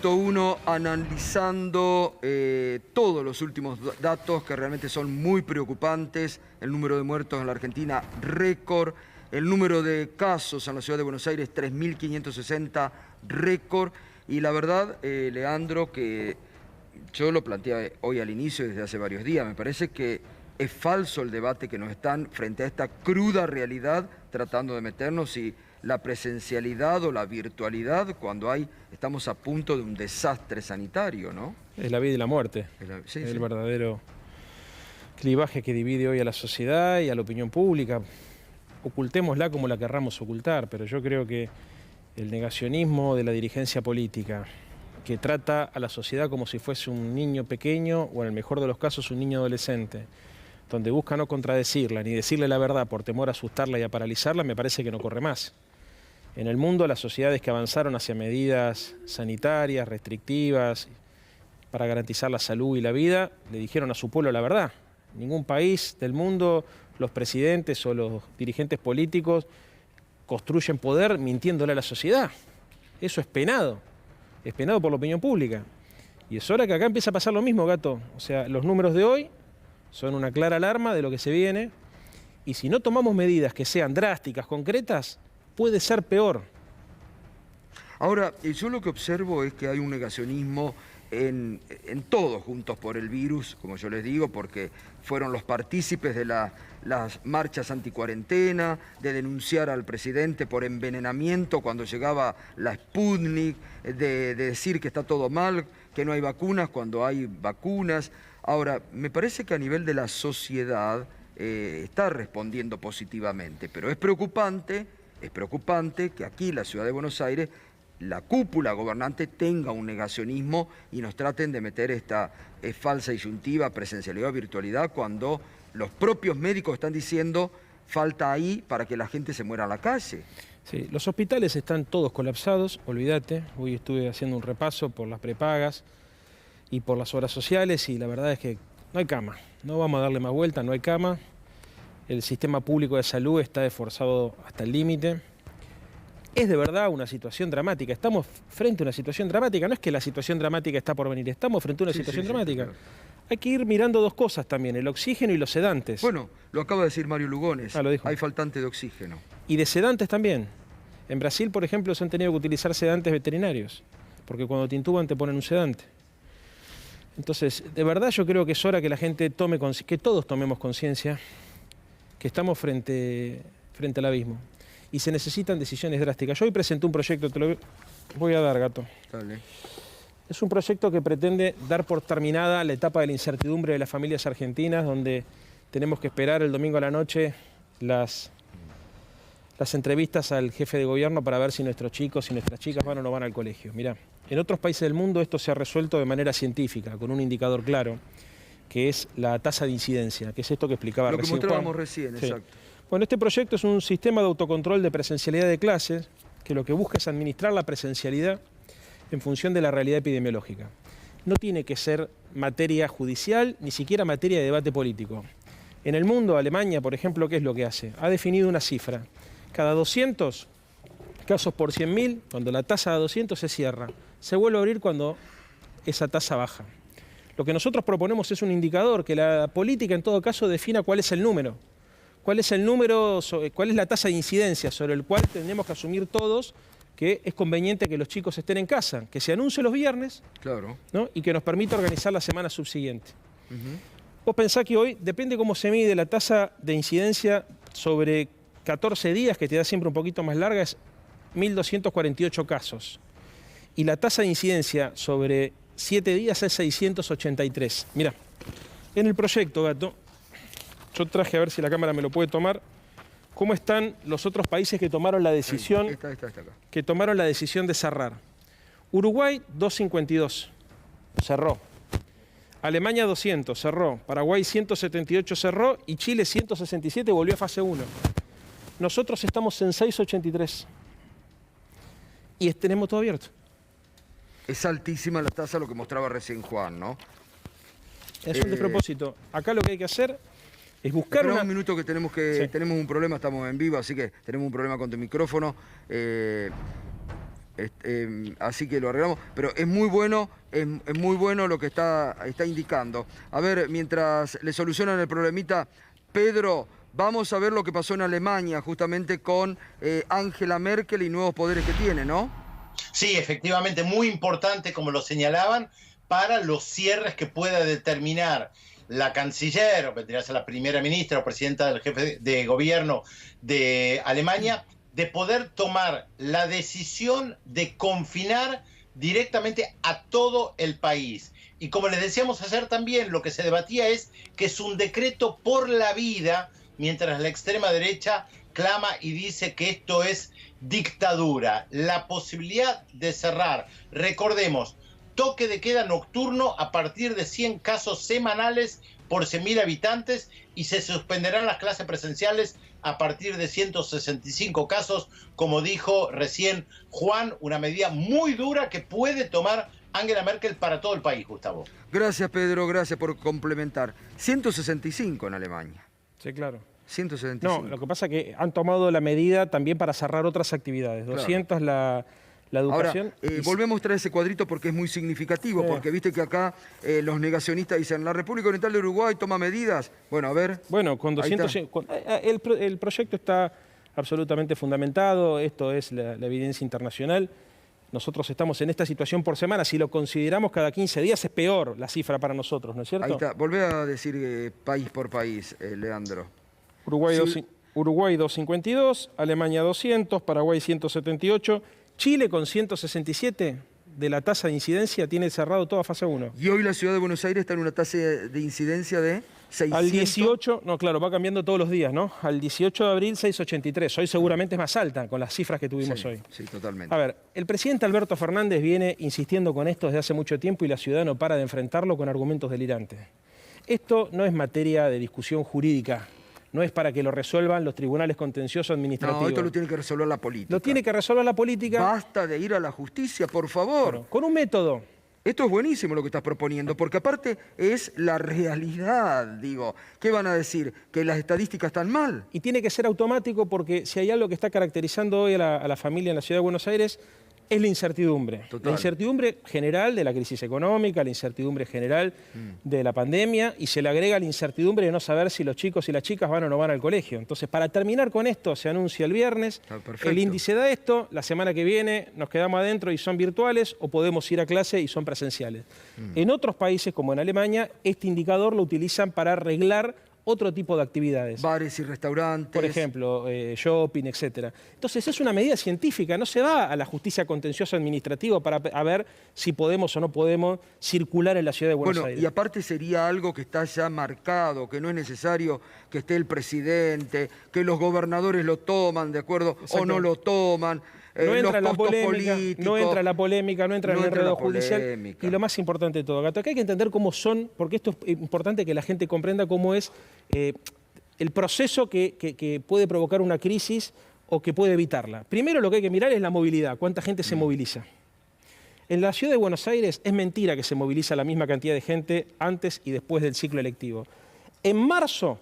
Punto 1, analizando todos los últimos datos que realmente son muy preocupantes. El número de muertos en la Argentina, récord. El número de casos en la ciudad de Buenos Aires, 3.560, récord. Y la verdad, Leandro, que yo lo planteé hoy al inicio desde hace varios días, me parece que es falso el debate que nos están frente a esta cruda realidad tratando de meternos y la presencialidad o la virtualidad cuando estamos a punto de un desastre sanitario, ¿no? Es la vida y la muerte. Sí, el sí. verdadero clivaje que divide hoy a la sociedad y a la opinión pública. Ocultémosla como la querramos ocultar, pero yo creo que el negacionismo de la dirigencia política, que trata a la sociedad como si fuese un niño pequeño o en el mejor de los casos un niño adolescente, donde busca no contradecirla ni decirle la verdad por temor a asustarla y a paralizarla, me parece que no corre más. En el mundo, las sociedades que avanzaron hacia medidas sanitarias, restrictivas, para garantizar la salud y la vida, le dijeron a su pueblo la verdad. En ningún país del mundo los presidentes o los dirigentes políticos construyen poder mintiéndole a la sociedad. Eso es penado por la opinión pública. Y es hora que acá empiece a pasar lo mismo, Gato. O sea, los números de hoy son una clara alarma de lo que se viene, y si no tomamos medidas que sean drásticas, concretas, puede ser peor. Ahora, yo lo que observo es que hay un negacionismo en todos Juntos por el Virus, como yo les digo, porque fueron los partícipes de las marchas anticuarentena, de denunciar al presidente por envenenamiento cuando llegaba la Sputnik, de decir que está todo mal, que no hay vacunas cuando hay vacunas. Ahora, me parece que a nivel de la sociedad está respondiendo positivamente, pero es preocupante que aquí, en la ciudad de Buenos Aires, la cúpula gobernante tenga un negacionismo y nos traten de meter esta falsa disyuntiva, presencialidad o virtualidad, cuando los propios médicos están diciendo falta ahí para que la gente se muera en la calle. Sí, los hospitales están todos colapsados, olvídate. Hoy estuve haciendo un repaso por las prepagas y por las obras sociales y la verdad es que no hay cama. No vamos a darle más vuelta, no hay cama. El sistema público de salud está esforzado hasta el límite. Es de verdad una situación dramática. Estamos frente a una situación dramática. No es que la situación dramática está por venir, estamos frente a una situación dramática. Claro. Hay que ir mirando dos cosas también, el oxígeno y los sedantes. Bueno, lo acaba de decir Mario Lugones. Lo dijo. Hay faltante de oxígeno. Y de sedantes también. En Brasil, por ejemplo, se han tenido que utilizar sedantes veterinarios, porque cuando te intuban te ponen un sedante. Entonces, de verdad yo creo que es hora que la gente tome conciencia, que todos tomemos conciencia, que estamos frente al abismo. Y se necesitan decisiones drásticas. Yo hoy presenté un proyecto, te lo voy a dar, Gato. Dale. Es un proyecto que pretende dar por terminada la etapa de la incertidumbre de las familias argentinas, donde tenemos que esperar el domingo a la noche las entrevistas al jefe de gobierno para ver si nuestros chicos y nuestras chicas van o no van al colegio. Mirá, en otros países del mundo esto se ha resuelto de manera científica, con un indicador claro, que es la tasa de incidencia, que es esto que explicaba recién. Lo que mostrábamos recién, sí. Exacto. Bueno, este proyecto es un sistema de autocontrol de presencialidad de clases que lo que busca es administrar la presencialidad en función de la realidad epidemiológica. No tiene que ser materia judicial, ni siquiera materia de debate político. En el mundo, Alemania, por ejemplo, ¿qué es lo que hace? Ha definido una cifra. Cada 200 casos por 100.000, cuando la tasa de 200 se cierra, se vuelve a abrir cuando esa tasa baja. Lo que nosotros proponemos es un indicador, que la política en todo caso defina cuál es el número. ¿Cuál es el número, cuál es la tasa de incidencia sobre el cual tenemos que asumir todos que es conveniente que los chicos estén en casa, que se anuncie los viernes, claro, ¿no? Y que nos permita organizar la semana subsiguiente. Vos pensás que hoy, depende cómo se mide la tasa de incidencia sobre 14 días, que te da siempre un poquito más larga, es 1.248 casos. Y la tasa de incidencia sobre 7 días es 683. Mirá, en el proyecto, Gato, yo traje, a ver si la cámara me lo puede tomar, cómo están los otros países que tomaron la decisión, que tomaron la decisión de cerrar. Uruguay, 252, cerró. Alemania, 200, cerró. Paraguay, 178, cerró. Y Chile, 167, volvió a fase 1. Nosotros estamos en 683. Y tenemos todo abierto. Es altísima la tasa, lo que mostraba recién Juan, ¿no? Es un despropósito. Acá lo que hay que hacer es buscar un minuto que tenemos tenemos un problema, estamos en vivo, así que tenemos un problema con tu micrófono. Así que lo arreglamos. Pero es muy bueno, es muy bueno lo que está indicando. A ver, mientras le solucionan el problemita, Pedro, vamos a ver lo que pasó en Alemania, justamente con Angela Merkel y nuevos poderes que tiene, ¿no? Sí, efectivamente, muy importante, como lo señalaban, para los cierres que pueda determinar la canciller, o vendría a ser la primera ministra o presidenta del jefe de gobierno de Alemania, de poder tomar la decisión de confinar directamente a todo el país. Y como les decíamos ayer también, lo que se debatía es que es un decreto por la vida, mientras la extrema derecha clama y dice que esto es dictadura. La posibilidad de cerrar, recordemos, toque de queda nocturno a partir de 100 casos semanales por 100.000 habitantes y se suspenderán las clases presenciales a partir de 165 casos, como dijo recién Juan, una medida muy dura que puede tomar Angela Merkel para todo el país, Gustavo. Gracias, Pedro, gracias por complementar. 165 en Alemania. Sí, claro. 175. No, lo que pasa es que han tomado la medida también para cerrar otras actividades. Claro. 200 la educación. Ahora, volvemos a traer ese cuadrito porque es muy significativo, porque viste que acá los negacionistas dicen, la República Oriental de Uruguay toma medidas. Bueno, a ver. Bueno, con 200... El proyecto está absolutamente fundamentado, esto es la evidencia internacional. Nosotros estamos en esta situación por semana. Si lo consideramos cada 15 días es peor la cifra para nosotros, ¿no es cierto? Ahí está. Volvé a decir país por país, Leandro. Uruguay, Sí. Uruguay 252, Alemania 200, Paraguay 178, Chile con 167 de la tasa de incidencia tiene cerrado toda fase 1. Y hoy la ciudad de Buenos Aires está en una tasa de incidencia de 600. Al 18, no, claro, va cambiando todos los días, ¿no? Al 18 de abril 683, hoy seguramente es más alta con las cifras que tuvimos hoy. Sí, totalmente. A ver, el presidente Alberto Fernández viene insistiendo con esto desde hace mucho tiempo y la ciudad no para de enfrentarlo con argumentos delirantes. Esto no es materia de discusión jurídica. No es para que lo resuelvan los tribunales contenciosos administrativos. No, esto lo tiene que resolver la política. Lo tiene que resolver la política. Basta de ir a la justicia, por favor. Bueno, con un método. Esto es buenísimo lo que estás proponiendo, porque aparte es la realidad, digo. ¿Qué van a decir? ¿Que las estadísticas están mal? Y tiene que ser automático porque si hay algo que está caracterizando hoy a la familia en la ciudad de Buenos Aires es la incertidumbre. Total. La incertidumbre general de la crisis económica, la incertidumbre general de la pandemia y se le agrega la incertidumbre de no saber si los chicos y las chicas van o no van al colegio. Entonces, para terminar con esto, se anuncia el viernes, el índice da esto, la semana que viene nos quedamos adentro y son virtuales o podemos ir a clase y son presenciales. En otros países, como en Alemania, este indicador lo utilizan para arreglar otro tipo de actividades. Bares y restaurantes. Por ejemplo, shopping, etc. Entonces es una medida científica, no se va a la justicia contenciosa administrativa para ver si podemos o no podemos circular en la ciudad de Buenos Aires. Y aparte sería algo que está ya marcado, que no es necesario que esté el presidente, que los gobernadores lo toman, ¿de acuerdo? O no lo toman. No entra los la costos polémica, políticos. no entra la polémica, no entra el enredo judicial. Polémica. Y lo más importante de todo, Gato, que hay que entender cómo son, porque esto es importante que la gente comprenda cómo es el proceso que puede provocar una crisis o que puede evitarla. Primero lo que hay que mirar es la movilidad, cuánta gente se moviliza. En la ciudad de Buenos Aires es mentira que se moviliza la misma cantidad de gente antes y después del ciclo electivo. En marzo,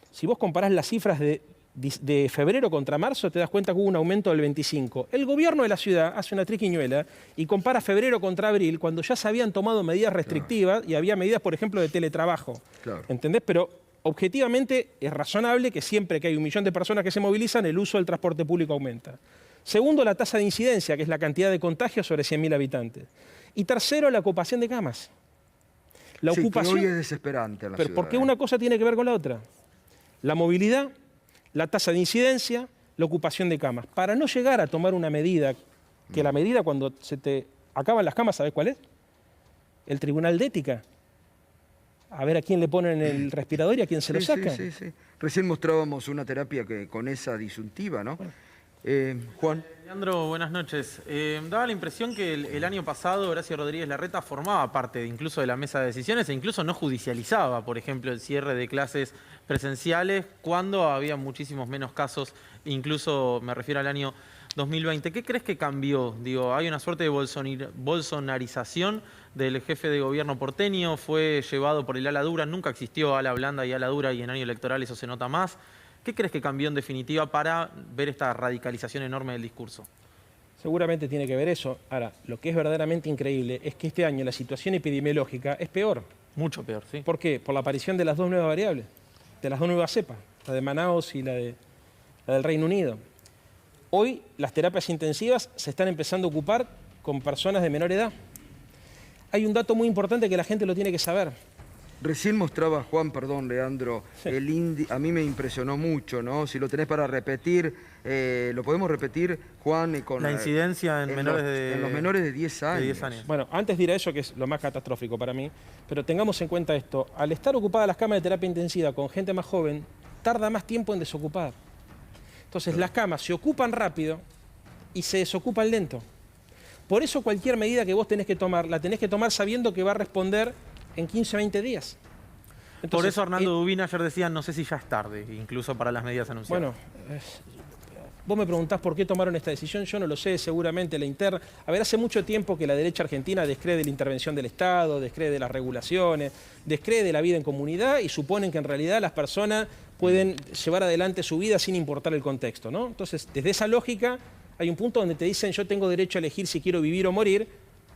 si vos comparás las cifras de febrero contra marzo, te das cuenta que hubo un aumento del 25%. El gobierno de la ciudad hace una triquiñuela y compara febrero contra abril, cuando ya se habían tomado medidas restrictivas y había medidas, por ejemplo, de teletrabajo. Claro. ¿Entendés? Pero objetivamente es razonable que siempre que hay 1 millón de personas que se movilizan, el uso del transporte público aumenta. Segundo, la tasa de incidencia, que es la cantidad de contagios sobre 100.000 habitantes. Y tercero, la ocupación de camas. La ocupación, que hoy es desesperante en la pero ciudad. ¿por qué una cosa tiene que ver con la otra? La movilidad, la tasa de incidencia, la ocupación de camas. Para no llegar a tomar una medida, que la medida cuando se te acaban las camas, ¿sabes cuál es? El Tribunal de Ética. A ver a quién le ponen el respirador y a quién se lo sacan. Sí. Recién mostrábamos una terapia que con esa disyuntiva, ¿no? Juan. Leandro, buenas noches. Daba la impresión que el año pasado Horacio Rodríguez Larreta formaba parte incluso de la mesa de decisiones e incluso no judicializaba, por ejemplo, el cierre de clases presenciales cuando había muchísimos menos casos, incluso me refiero al año 2020. ¿Qué crees que cambió? Digo, hay una suerte de bolsonarización del jefe de gobierno porteño, fue llevado por el ala dura, nunca existió ala blanda y ala dura y en año electoral eso se nota más. ¿Qué crees que cambió en definitiva para ver esta radicalización enorme del discurso? Seguramente tiene que ver eso. Ahora, lo que es verdaderamente increíble es que este año la situación epidemiológica es peor. Mucho peor, sí. ¿Por qué? Por la aparición de las dos nuevas variables, de las dos nuevas cepas, la de Manaus y la del Reino Unido. Hoy las terapias intensivas se están empezando a ocupar con personas de menor edad. Hay un dato muy importante que la gente lo tiene que saber. Recién mostraba Juan, perdón, Leandro, Sí. el índice, a mí me impresionó mucho, ¿no? Si lo tenés para repetir, ¿lo podemos repetir, Juan? Con La incidencia en menores en los menores de 10 años. de 10 años. Bueno, antes de ir a eso, que es lo más catastrófico para mí, pero tengamos en cuenta esto. Al estar ocupadas las camas de terapia intensiva con gente más joven, tarda más tiempo en desocupar. Entonces las camas se ocupan rápido y se desocupan lento. Por eso cualquier medida que vos tenés que tomar, la tenés que tomar sabiendo que va a responder en 15 o 20 días. Entonces, Por eso Arnaldo Dubín ayer decía, no sé si ya es tarde, incluso para las medidas anunciadas. Bueno, vos me preguntás por qué tomaron esta decisión, yo no lo sé, seguramente la interna... A ver, hace mucho tiempo que la derecha argentina descree de la intervención del Estado, descree de las regulaciones, descree de la vida en comunidad y suponen que en realidad las personas pueden llevar adelante su vida sin importar el contexto, ¿no? Entonces, desde esa lógica, hay un punto donde te dicen yo tengo derecho a elegir si quiero vivir o morir,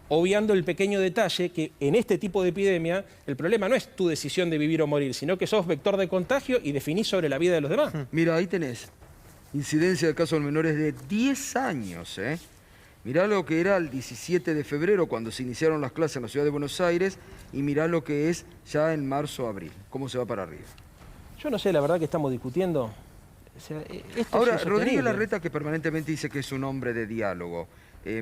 obviando el pequeño detalle que en este tipo de epidemia el problema no es tu decisión de vivir o morir, sino que sos vector de contagio y definís sobre la vida de los demás. Mira, ahí tenés. Incidencia de casos en menores de 10 años, ¿eh? Mirá lo que era el 17 de febrero cuando se iniciaron las clases en la ciudad de Buenos Aires y mirá lo que es ya en marzo, abril. ¿Cómo se va para arriba? Yo no sé, la verdad que estamos discutiendo. O sea, esto Ahora, es Rodríguez insostenible. Larreta, que permanentemente dice que es un hombre de diálogo,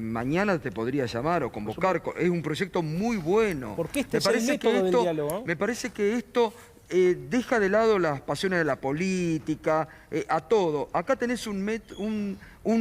mañana te podría llamar o convocar. Es un proyecto muy bueno. Porque este Me es el parece método que del esto, diálogo. me parece que esto deja de lado las pasiones de la política, a todo. Acá tenés un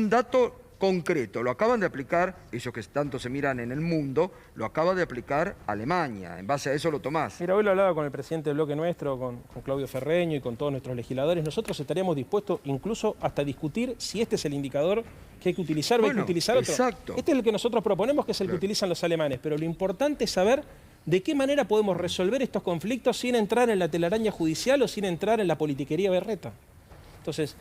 dato concreto. Lo acaban de aplicar, ellos que tanto se miran en el mundo, lo acaba de aplicar Alemania. En base a eso lo tomás. Mira, hoy lo hablaba con el presidente del bloque nuestro, con Claudio Ferreño y con todos nuestros legisladores. Nosotros estaríamos dispuestos incluso hasta discutir si este es el indicador que hay que utilizar o hay que Bueno, utilizar otro. exacto. Este es el que nosotros proponemos, que es el que utilizan los alemanes. Pero lo importante es saber de qué manera podemos resolver estos conflictos sin entrar en la telaraña judicial o sin entrar en la politiquería berreta. Entonces,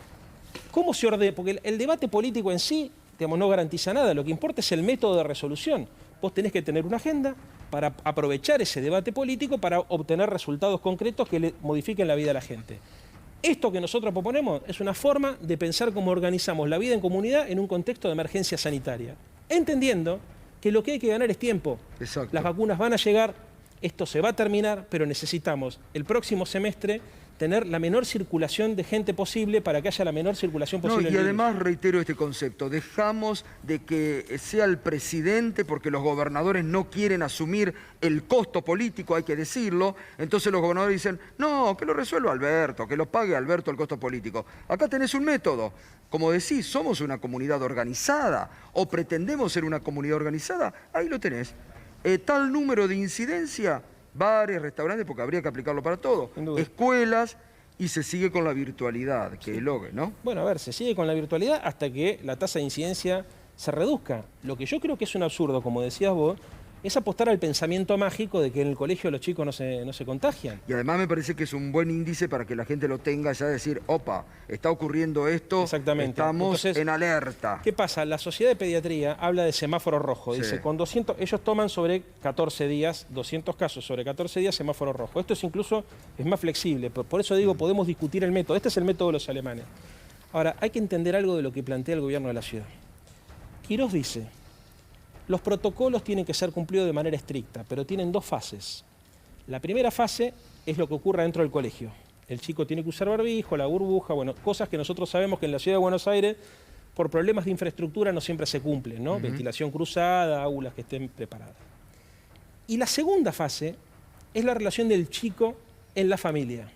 ¿cómo se ordena? Porque el debate político en sí, digamos, no garantiza nada. Lo que importa es el método de resolución. Vos tenés que tener una agenda para aprovechar ese debate político para obtener resultados concretos que le modifiquen la vida a la gente. Esto que nosotros proponemos es una forma de pensar cómo organizamos la vida en comunidad en un contexto de emergencia sanitaria, entendiendo que lo que hay que ganar es tiempo. Exacto. Las vacunas van a llegar, esto se va a terminar, pero necesitamos el próximo semestre tener la menor circulación de gente posible para que haya la menor circulación No, posible. y del además reitero este concepto, dejamos de que sea el presidente porque los gobernadores no quieren asumir el costo político, hay que decirlo, entonces los gobernadores dicen, no, que lo resuelva Alberto, que lo pague Alberto el costo político. Acá tenés un método, como decís, somos una comunidad organizada o pretendemos ser una comunidad organizada, ahí lo tenés. Tal número de incidencia, bares, restaurantes, porque habría que aplicarlo para todo, Sin duda. escuelas, y se sigue con la virtualidad, que es lo que, ¿no? Bueno, a ver, se sigue con la virtualidad hasta que la tasa de incidencia se reduzca. Lo que yo creo que es un absurdo, como decías vos, es apostar al pensamiento mágico de que en el colegio los chicos no se contagian. Y además me parece que es un buen índice para que la gente lo tenga ya, decir, opa, está ocurriendo esto, Exactamente. estamos Entonces, en alerta. ¿Qué pasa? La Sociedad de Pediatría habla de semáforo rojo. Sí. Dice, con 200, ellos toman sobre 14 días, 200 casos sobre 14 días, semáforo rojo. Esto es incluso más flexible. Por eso digo, podemos discutir el método. Este es el método de los alemanes. Ahora, hay que entender algo de lo que plantea el gobierno de la ciudad. Quirós dice, los protocolos tienen que ser cumplidos de manera estricta, pero tienen dos fases. La primera fase es lo que ocurre dentro del colegio. El chico tiene que usar barbijo, la burbuja, bueno, cosas que nosotros sabemos que en la ciudad de Buenos Aires, por problemas de infraestructura, no siempre se cumplen, ¿no? Ventilación cruzada, aulas que estén preparadas. Y la segunda fase es la relación del chico en la familia.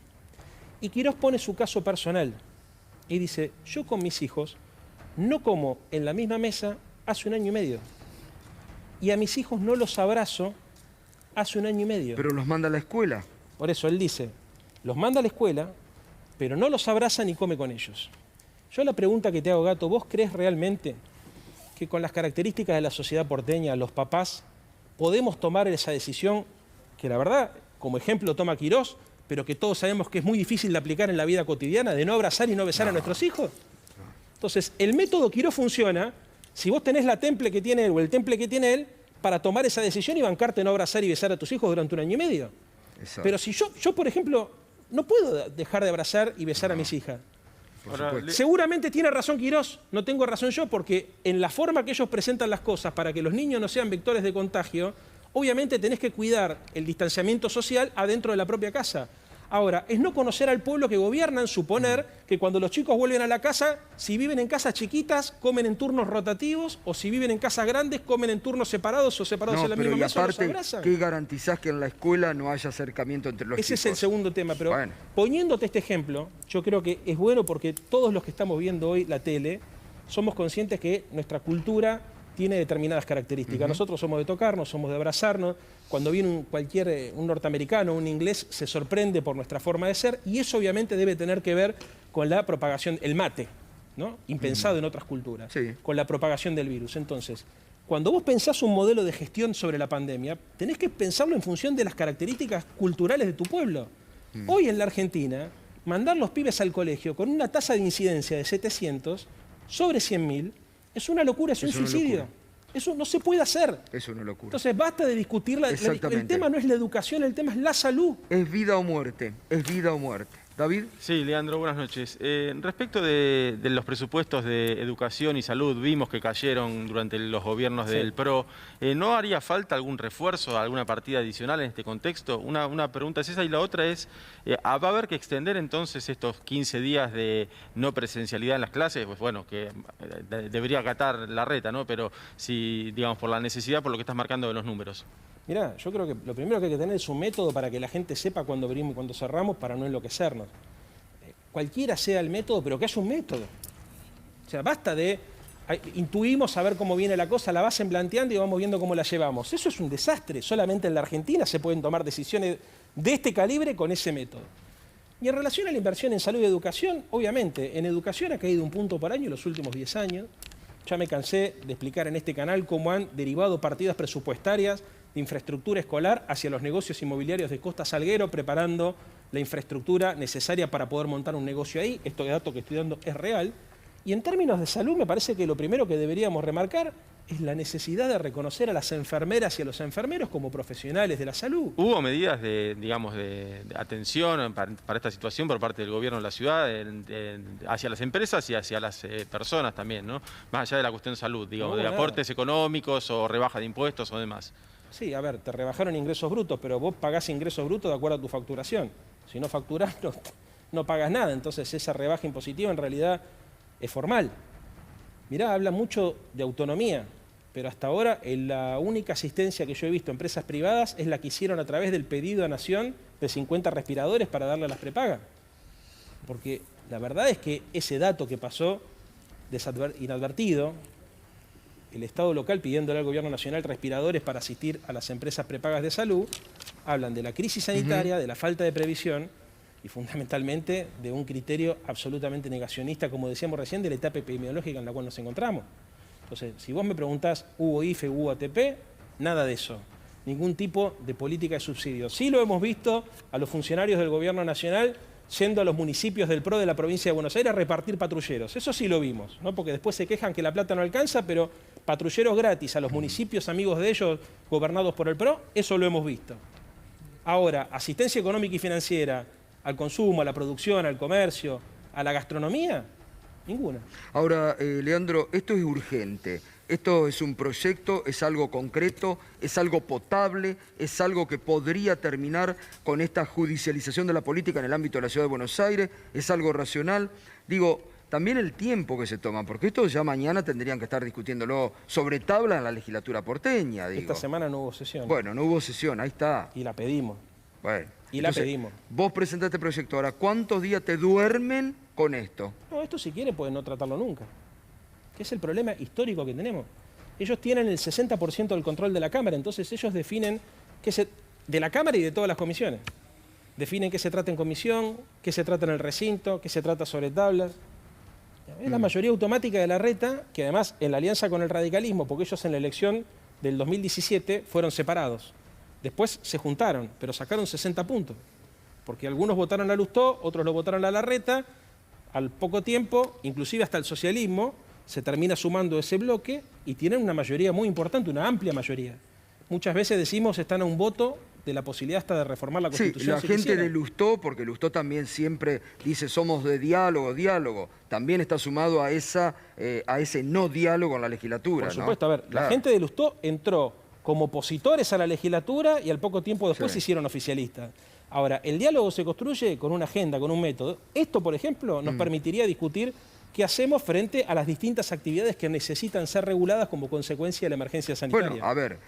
Y Quirós pone su caso personal y dice, yo con mis hijos no como en la misma mesa hace 1 año y medio. Y a mis hijos no los abrazo hace 1 año y medio. Pero los manda a la escuela. Por eso él dice, los manda a la escuela, pero no los abraza ni come con ellos. Yo la pregunta que te hago, Gato, ¿vos crees realmente que con las características de la sociedad porteña, los papás, podemos tomar esa decisión que la verdad, como ejemplo toma Quirós, pero que todos sabemos que es muy difícil de aplicar en la vida cotidiana, de no abrazar y no besar a nuestros hijos? Entonces, el método Quirós funciona si vos tenés la temple que tiene él o el temple que tiene él para tomar esa decisión y bancarte no abrazar y besar a tus hijos durante 1 año y medio. Exacto. Pero si yo, por ejemplo, no puedo dejar de abrazar y besar a mis hijas. Por supuesto. Seguramente tiene razón Quirós, no tengo razón yo, porque en la forma que ellos presentan las cosas para que los niños no sean vectores de contagio, obviamente tenés que cuidar el distanciamiento social adentro de la propia casa. Ahora, es no conocer al pueblo que gobiernan, suponer que cuando los chicos vuelven a la casa, si viven en casas chiquitas, comen en turnos rotativos, o si viven en casas grandes, comen en turnos separados o separados No, en la pero misma y mesa o los aparte, abrazan. ¿qué garantizás que en la escuela no haya acercamiento entre los Ese chicos? es el segundo tema, pero Bueno. poniéndote este ejemplo, yo creo que es bueno porque todos los que estamos viendo hoy la tele somos conscientes que nuestra cultura tiene determinadas características. Nosotros somos de tocarnos, somos de abrazarnos. Cuando viene un norteamericano, un inglés, se sorprende por nuestra forma de ser y eso obviamente debe tener que ver con la propagación, el mate, ¿no? Impensado en otras culturas, Sí. con la propagación del virus. Entonces, cuando vos pensás un modelo de gestión sobre la pandemia, tenés que pensarlo en función de las características culturales de tu pueblo. Hoy en la Argentina, mandar los pibes al colegio con una tasa de incidencia de 700 sobre 100.000 es una locura, es un una suicidio. locura. Eso no se puede hacer. Es una locura. Entonces basta de discutir, el Exactamente. tema no es la educación, el tema es la salud. Es vida o muerte, es vida o muerte. ¿David? Sí, Leandro, buenas noches. Respecto de los presupuestos de educación y salud, vimos que cayeron durante los gobiernos del PRO. ¿No haría falta algún refuerzo, alguna partida adicional en este contexto? Una pregunta es esa y la otra es, ¿va a haber que extender entonces estos 15 días de no presencialidad en las clases? Pues bueno, que debería acatar la reta, ¿no? Pero si, digamos, por la necesidad, por lo que estás marcando de los números. Mirá, yo creo que lo primero que hay que tener es un método para que la gente sepa cuándo abrimos y cuándo cerramos para no enloquecernos. Cualquiera sea el método, pero que haya un método. O sea, basta de intuimos saber cómo viene la cosa, la vas planteando y vamos viendo cómo la llevamos. Eso es un desastre. Solamente en la Argentina se pueden tomar decisiones de este calibre con ese método. Y en relación a la inversión en salud y educación, obviamente, en educación ha caído 1 punto por año en los últimos 10 años. Ya me cansé de explicar en este canal cómo han derivado partidas presupuestarias de infraestructura escolar hacia los negocios inmobiliarios de Costa Salguero, preparando la infraestructura necesaria para poder montar un negocio ahí. Esto de dato que estoy dando es real. Y en términos de salud, me parece que lo primero que deberíamos remarcar es la necesidad de reconocer a las enfermeras y a los enfermeros como profesionales de la salud. ¿Hubo medidas de atención para esta situación por parte del gobierno de la ciudad hacia las empresas y hacia las personas también, ¿no? Más allá de la cuestión de salud, digamos, de aportes económicos o rebaja de impuestos o demás. Sí, a ver, te rebajaron ingresos brutos, pero vos pagás ingresos brutos de acuerdo a tu facturación. Si no facturás, no pagas nada. Entonces esa rebaja impositiva en realidad es formal. Mirá, habla mucho de autonomía, pero hasta ahora la única asistencia que yo he visto a empresas privadas es la que hicieron a través del pedido a Nación de 50 respiradores para darle a las prepagas. Porque la verdad es que ese dato que pasó inadvertido, el Estado local pidiéndole al Gobierno Nacional respiradores para asistir a las empresas prepagas de salud, hablan de la crisis sanitaria, de la falta de previsión y fundamentalmente de un criterio absolutamente negacionista, como decíamos recién, de la etapa epidemiológica en la cual nos encontramos. Entonces, si vos me preguntás, ¿hubo IFE, hubo ATP? Nada de eso. Ningún tipo de política de subsidio. Sí lo hemos visto a los funcionarios del Gobierno Nacional yendo a los municipios del PRO de la provincia de Buenos Aires a repartir patrulleros. Eso sí lo vimos, ¿no? Porque después se quejan que la plata no alcanza, pero patrulleros gratis a los municipios amigos de ellos gobernados por el PRO, eso lo hemos visto. Ahora, asistencia económica y financiera al consumo, a la producción, al comercio, a la gastronomía, ninguna. Ahora, Leandro, esto es urgente. Esto es un proyecto, es algo concreto, es algo potable, es algo que podría terminar con esta judicialización de la política en el ámbito de la Ciudad de Buenos Aires, es algo racional. Digo, también el tiempo que se toma, porque esto ya mañana tendrían que estar discutiéndolo sobre tabla en la legislatura porteña, digo. Esta semana no hubo sesión. Bueno, no hubo sesión, ahí está. Y la pedimos. Bueno. Y la pedimos. Vos presentaste el proyecto. Ahora, ¿cuántos días te duermen con esto? No, esto si quiere pueden no tratarlo nunca. Que es el problema histórico que tenemos. Ellos tienen el 60% del control de la Cámara, entonces ellos definen de la Cámara y de todas las comisiones. Definen qué se trata en comisión, qué se trata en el recinto, qué se trata sobre tablas. Es la mayoría automática de la reta, que además en la alianza con el radicalismo, porque ellos en la elección del 2017 fueron separados. Después se juntaron, pero sacaron 60 puntos. Porque algunos votaron a Lustó, otros lo votaron a Larreta. Al poco tiempo, inclusive hasta el socialismo, se termina sumando ese bloque y tienen una mayoría muy importante, una amplia mayoría. Muchas veces decimos están a un voto de la posibilidad hasta de reformar la Constitución. Sí, la gente de Lustó, porque Lustó también siempre dice somos de diálogo, también está sumado a ese no diálogo en la legislatura. Por supuesto, ¿no? a ver, la gente de Lustó entró como opositores a la legislatura y al poco tiempo después se hicieron oficialistas. Ahora, el diálogo se construye con una agenda, con un método. Esto, por ejemplo, nos permitiría discutir qué hacemos frente a las distintas actividades que necesitan ser reguladas como consecuencia de la emergencia sanitaria. Bueno, a ver,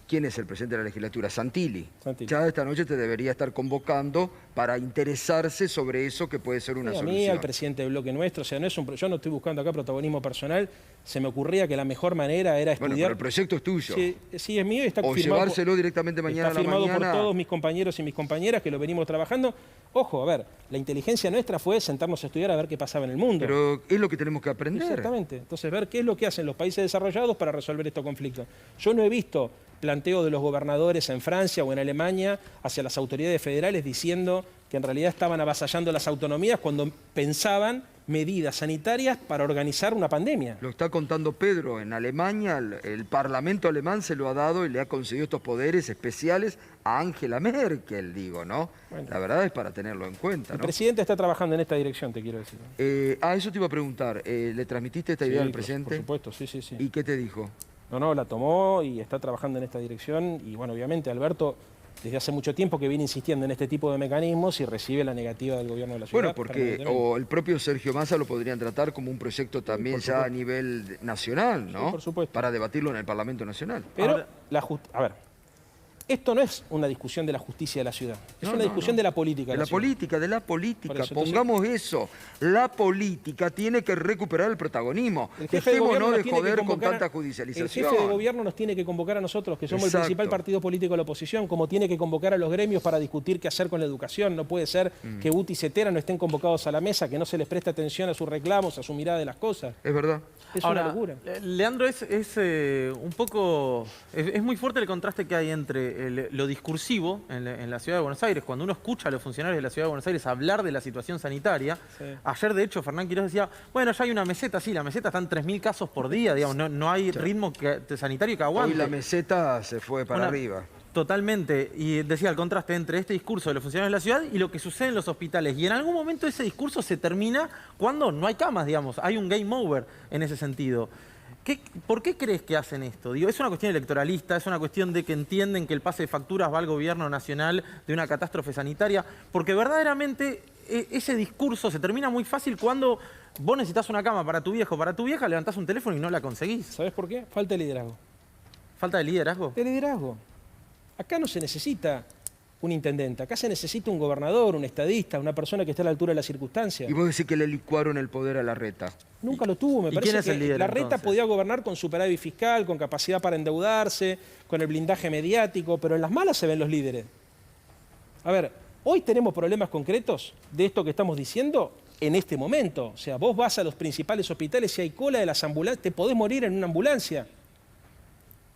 ¿quién es el presidente de la legislatura? Santilli. Ya esta noche te debería estar convocando para interesarse sobre eso que puede ser una solución. A mí, al presidente del bloque nuestro, o sea, yo no estoy buscando acá protagonismo personal, se me ocurría que la mejor manera era estudiar... Bueno, pero el proyecto es tuyo. Sí, es mío y está o firmado llevárselo directamente mañana a la mañana. Está firmado por todos mis compañeros y mis compañeras que lo venimos trabajando. Ojo, a ver, la inteligencia nuestra fue sentarnos a estudiar a ver qué pasaba en el mundo. Pero es lo que tenemos que aprender. Exactamente. Entonces, ver qué es lo que hacen los países desarrollados para resolver estos conflictos. Yo no he visto planteo de los gobernadores en Francia o en Alemania hacia las autoridades federales diciendo que en realidad estaban avasallando las autonomías cuando pensaban medidas sanitarias para organizar una pandemia. Lo está contando Pedro. En Alemania, el Parlamento alemán se lo ha dado y le ha concedido estos poderes especiales a Angela Merkel, digo, ¿no? Bueno, la verdad es para tenerlo en cuenta, ¿no? El presidente está trabajando en esta dirección, te quiero decir. Eso te iba a preguntar. ¿Le transmitiste esta idea al presidente? Por supuesto, sí. ¿Y qué te dijo? No, la tomó y está trabajando en esta dirección. Y bueno, obviamente, Alberto, desde hace mucho tiempo que viene insistiendo en este tipo de mecanismos y recibe la negativa del gobierno de la ciudad. Bueno, porque o el propio Sergio Massa lo podrían tratar como un proyecto también ya a nivel nacional, ¿no? Sí, por supuesto. Para debatirlo en el Parlamento Nacional. Pero, a ver, esto no es una discusión de la justicia de la ciudad, es una discusión de la política. De la política. Eso, Pongamos eso. La política tiene que recuperar el protagonismo. Dejémonos de joder con tanta judicialización. El jefe de gobierno nos tiene que convocar a nosotros, que somos el principal partido político de la oposición, como tiene que convocar a los gremios para discutir qué hacer con la educación. No puede ser que UTI y CETERA no estén convocados a la mesa, que no se les preste atención a sus reclamos, a su mirada de las cosas. Es verdad. Es una locura. Leandro, es un poco... Es muy fuerte el contraste que hay entre lo discursivo en la Ciudad de Buenos Aires. Cuando uno escucha a los funcionarios de la Ciudad de Buenos Aires hablar de la situación sanitaria, ayer de hecho Fernán Quirós decía, bueno, ya hay una meseta, sí, la meseta está en 3.000 casos por día, digamos, no hay ritmo sanitario que aguante. Hoy la meseta se fue para arriba. Totalmente, y decía el contraste entre este discurso de los funcionarios de la ciudad y lo que sucede en los hospitales. Y en algún momento ese discurso se termina cuando no hay camas, digamos, hay un game over en ese sentido. ¿Por qué crees que hacen esto? Digo, es una cuestión electoralista, es una cuestión de que entienden que el pase de facturas va al gobierno nacional de una catástrofe sanitaria, porque verdaderamente ese discurso se termina muy fácil cuando vos necesitas una cama para tu viejo o para tu vieja, levantás un teléfono y no la conseguís. ¿Sabés por qué? Falta de liderazgo. ¿Falta de liderazgo? De liderazgo. Acá no se necesita un intendente, acá se necesita un gobernador, un estadista, una persona que esté a la altura de las circunstancias. Y vos decís que le licuaron el poder a Larreta. Nunca lo tuvo, me parece quién es el líder, Larreta entonces? podía gobernar con superávit fiscal, con capacidad para endeudarse, con el blindaje mediático, pero en las malas se ven los líderes. A ver, hoy tenemos problemas concretos de esto que estamos diciendo en este momento. O sea, vos vas a los principales hospitales y hay cola de las ambulancias, te podés morir en una ambulancia.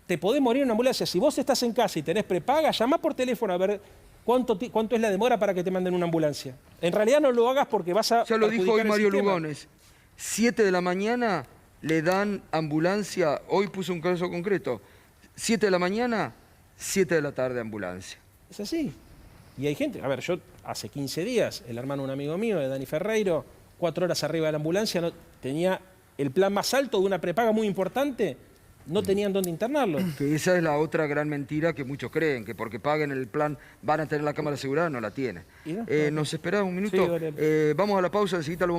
Te podés morir en una ambulancia. Si vos estás en casa y tenés prepaga, llamá por teléfono a ver cuánto es la demora para que te manden una ambulancia. En realidad no lo hagas porque vas a... Ya lo dijo hoy Mario Lugones. 7 de la mañana le dan ambulancia. Hoy puso un caso concreto. 7 de la mañana, 7 de la tarde ambulancia. Es así. Y hay gente... A ver, yo hace 15 días, el hermano de un amigo mío, de Dani Ferreiro, 4 horas arriba de la ambulancia, tenía el plan más alto de una prepaga muy importante. No tenían dónde internarlo. Que esa es la otra gran mentira que muchos creen, que porque paguen el plan van a tener la cámara asegurada, no la tienen. ¿Y no? ¿Nos esperás un minuto? Sí, dale. Vamos a la pausa, enseguida lo